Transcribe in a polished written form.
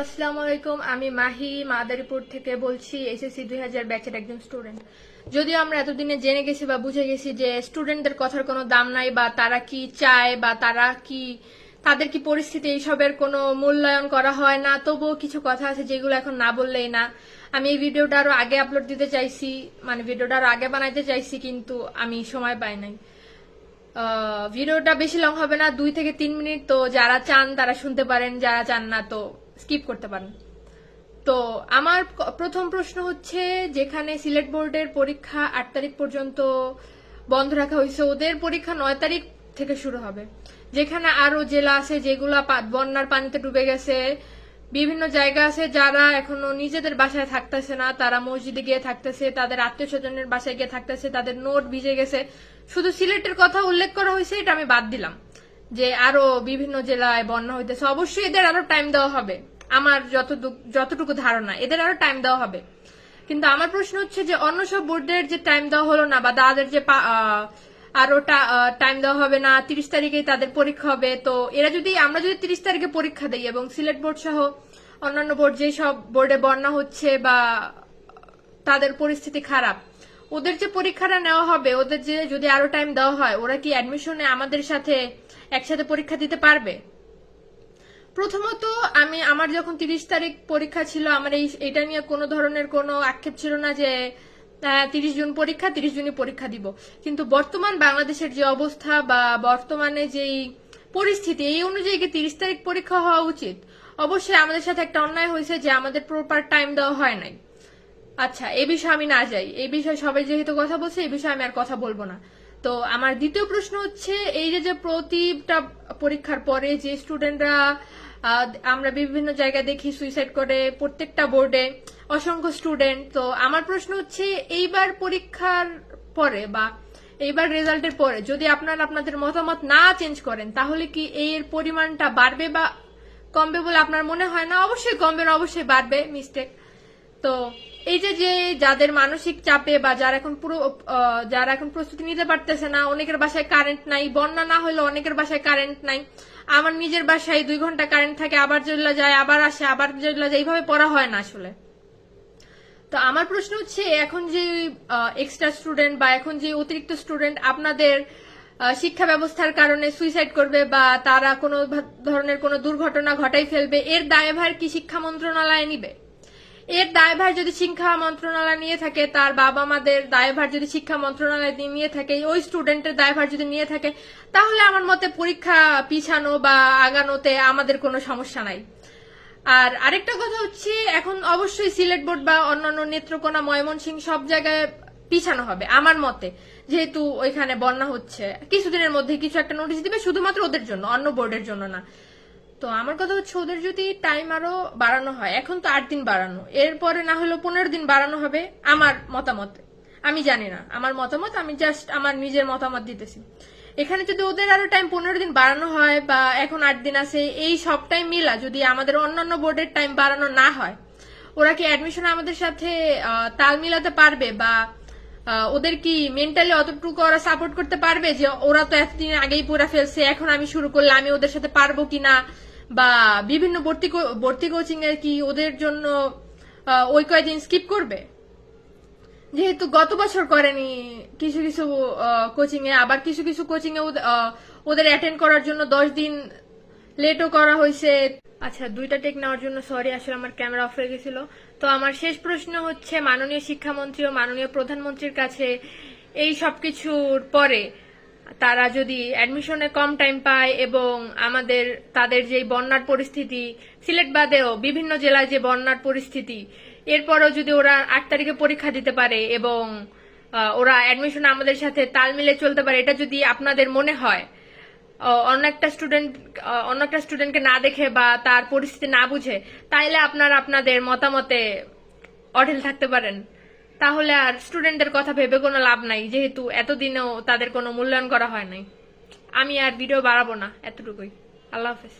আসসালামু আলাইকুম। আমি মাহি মাদারীপুর থেকে বলছি, এসএসসি 2000 ব্যাচের একজন স্টুডেন্ট। যদিও আমরা এতদিনে জেনে গেছি বা বুঝে গেছি যে স্টুডেন্টদের কথার কোনো দাম নাই, বা তারা কি চায় বা তাদের কি পরিস্থিতি, এইসবের কোনো মূল্যায়ন করা হয় না। তবুও কিছু কথা আছে যেগুলো এখন না বললেই না। আমি এই ভিডিওটা আরো আগে আপলোড দিতে চাইছি, মানে ভিডিওটা আরো আগে বানাইতে চাইছি, কিন্তু আমি সময় পাই নাই। ভিডিওটা বেশি লং হবে না, 2 থেকে 3 মিনিট। তো যারা চান তারা শুনতে পারেন, যারা চান না তো স্কিপ করতে পারেন। তো আমার প্রথম প্রশ্ন হচ্ছে, যেখানে সিলেট বোর্ডের পরীক্ষা 8 তারিখ পর্যন্ত বন্ধ রাখা হয়েছে, ওদের পরীক্ষা 9 তারিখ থেকে শুরু হবে। যেখানে আরো জেলা আছে যেগুলা বন্যার পানিতে ডুবে গেছে, বিভিন্ন জায়গা আছে যারা এখনো নিজেদের বাসায় থাকতেছে না, তারা মসজিদে গিয়ে থাকতেছে, তাদের আত্মীয় স্বজনের বাসায় গিয়ে থাকতেছে, তাদের নোট ভিজে গেছে। শুধু সিলেটের কথা উল্লেখ করা হয়েছে, এটা আমি বাদ দিলাম যে আরো বিভিন্ন জেলায় বন্যা হইতেছে। অবশ্যই এদের আরো টাইম দেওয়া হবে, আমার যতটুকু ধারণা এদের আরো টাইম দেওয়া হবে। কিন্তু আমার প্রশ্ন হচ্ছে যে অন্য সব বোর্ডের যে টাইম দেওয়া হলো না, বা তাদের যে আরো টাইম দেওয়া হবে না, 30 তারিখেই তাদের পরীক্ষা হবে। তো আমরা যদি 30 তারিখে পরীক্ষা দিই এবং সিলেট বোর্ড সহ অন্যান্য বোর্ড যেসব বোর্ডে বন্যা হচ্ছে বা তাদের পরিস্থিতি খারাপ, ওদের যে পরীক্ষাটা নেওয়া হবে, ওদের যে যদি আরো টাইম দেওয়া হয়, ওরা কি অ্যাডমিশনে আমাদের সাথে একসাথে পরীক্ষা দিতে পারবে? প্রথমত, আমার যখন 30 তারিখ পরীক্ষা ছিল, আমার এটা নিয়ে কোনো ধরনের কোনো আক্ষেপ ছিল না যে 30 জুন পরীক্ষা, 30 জুনই পরীক্ষা দিব। কিন্তু বর্তমান বাংলাদেশের যে অবস্থা বা বর্তমানে যেই পরিস্থিতি, এই অনুযায়ী কি 30 তারিখ পরীক্ষা হওয়া উচিত? অবশ্যই আমাদের সাথে একটা অন্যায় হয়েছে যে আমাদের প্রপার টাইম দেওয়া হয় নাই। আচ্ছা, এই বিষয়ে আমি না যাই, এই বিষয়ে সবাই যেহেতু কথা বলছে, এই বিষয়ে আমি আর কথা বলবো না। তো আমার দ্বিতীয় প্রশ্ন হচ্ছে, এই যে প্রতিটা পরীক্ষার পরে যে স্টুডেন্টরা, আমরা বিভিন্ন জায়গায় দেখি সুইসাইড করে, প্রত্যেকটা বোর্ডে অসংখ্য স্টুডেন্ট। তো আমার প্রশ্ন হচ্ছে, এইবার পরীক্ষার পরে বা এইবার রেজাল্টের পরে যদি আপনাদের মতামত না চেঞ্জ করেন, তাহলে কি এর পরিমাণটা বাড়বে বা কমবে বলে আপনার মনে হয়? না, অবশ্যই কমবে না, অবশ্যই বাড়বে, মিস্টেক। তো এই যে যাদের মানসিক চাপে বা যারা এখন প্রস্তুতি নিতে পারতেছে না, অনেকের বাসায় কারেন্ট নাই, বন্যা না হলে অনেকের বাসায় কারেন্ট নাই। আমার নিজের বাসায় 2 ঘন্টা কারেন্ট থাকে, আবার চলে যায়, আবার আসে, আবার চলে যায়, এইভাবে পড়া হয় না আসলে। তো আমার প্রশ্ন হচ্ছে, এখন যে এক্সট্রা স্টুডেন্ট বা এখন যে অতিরিক্ত স্টুডেন্ট আপনাদের শিক্ষা ব্যবস্থার কারণে সুইসাইড করবে বা তারা কোনো ধরনের কোনো দুর্ঘটনা ঘটাই ফেলবে, এর দায়ভার কি শিক্ষা মন্ত্রণালয় নিবে? এর দায়ভার যদি শিক্ষা মন্ত্রণালয় নিয়ে থাকে, তার বাবা মাদের দায়ভার যদি শিক্ষা মন্ত্রণালয় নিয়ে থাকে, ওই স্টুডেন্টের দায়ভার যদি নিয়ে থাকে, তাহলে আমার মতে পরীক্ষা পিছানো বা আগানোতে আমাদের কোনো সমস্যা নাই। আর আরেকটা কথা হচ্ছে, এখন অবশ্যই সিলেট বোর্ড বা অন্যান্য নেত্রকোনা, ময়মনসিংহ সব জায়গায় পিছানো হবে আমার মতে, যেহেতু ওইখানে বন্যা হচ্ছে। কিছুদিনের মধ্যে কিছু একটা নোটিশ দিবে, শুধুমাত্র ওদের জন্য, অন্য বোর্ডের জন্য না। তো আমার কথা হচ্ছে, ওদের যদি টাইম আরো বাড়ানো হয়, এখন তো 8 দিন বাড়ানো, এরপরে না হলেও 15 দিন বাড়ানো হবে আমার মতামত। আমি জানি না, আমার মতামত, আমি জাস্ট আমার নিজের মতামত দিতেছি। এখানে যদি ওদের আরো টাইম 15 দিন বাড়ানো হয়, বা এখন 8 দিন আছে, এই সব টাইম মিলা যদি আমাদের অন্যান্য বোর্ডের টাইম বাড়ানো না হয়, ওরা কি অ্যাডমিশন আমাদের সাথে তাল মিলাতে পারবে? বা ওদের কি মেন্টালি অতটুকু ওরা সাপোর্ট করতে পারবে যে ওরা তো এতদিন আগেই পড়া ফেলছে, এখন আমি শুরু করলে আমি ওদের সাথে পারবো কিনা? বা বিভিন্ন ভর্তি কোচিং এর কি ওদের জন্য ওই কয়েকদিন স্কিপ করবে? যেহেতু গত বছর করেনি কিছু কিছু কোচিং এ, আবার কিছু কিছু কোচিং এ ওদের অ্যাটেন্ড করার জন্য 10 দিন লেটও করা হয়েছে। আচ্ছা, 2টা টেক নেওয়ার জন্য সরি, আসলে আমার ক্যামেরা অফ হয়ে গেছিল। তো আমার শেষ প্রশ্ন হচ্ছে, মাননীয় শিক্ষামন্ত্রী ও মাননীয় প্রধানমন্ত্রীর কাছে এই সবকিছুর পরে তারা যদি অ্যাডমিশনে কম টাইম পায় এবং তাদের যে বন্যার পরিস্থিতি, সিলেট বাদেও বিভিন্ন জেলায় যে বন্যার পরিস্থিতি, এরপরও যদি ওরা 8 তারিখে পরীক্ষা দিতে পারে এবং ওরা অ্যাডমিশন আমাদের সাথে তাল মিলে চলতে পারে, এটা যদি আপনাদের মনে হয়, অন্য একটা স্টুডেন্টকে না দেখে বা তার পরিস্থিতি না বুঝে, তাইলে আপনাদের মতামতে অঢেল থাকতে পারেন। তাহলে আর স্টুডেন্টদের কথা ভেবে কোনো লাভ নাই, যেহেতু এতদিনেও তাদের কোনো মূল্যায়ন করা হয় নাই। আমি আর ভিডিও বাড়াবো না, এতটুকুই। আল্লাহ হাফেজ।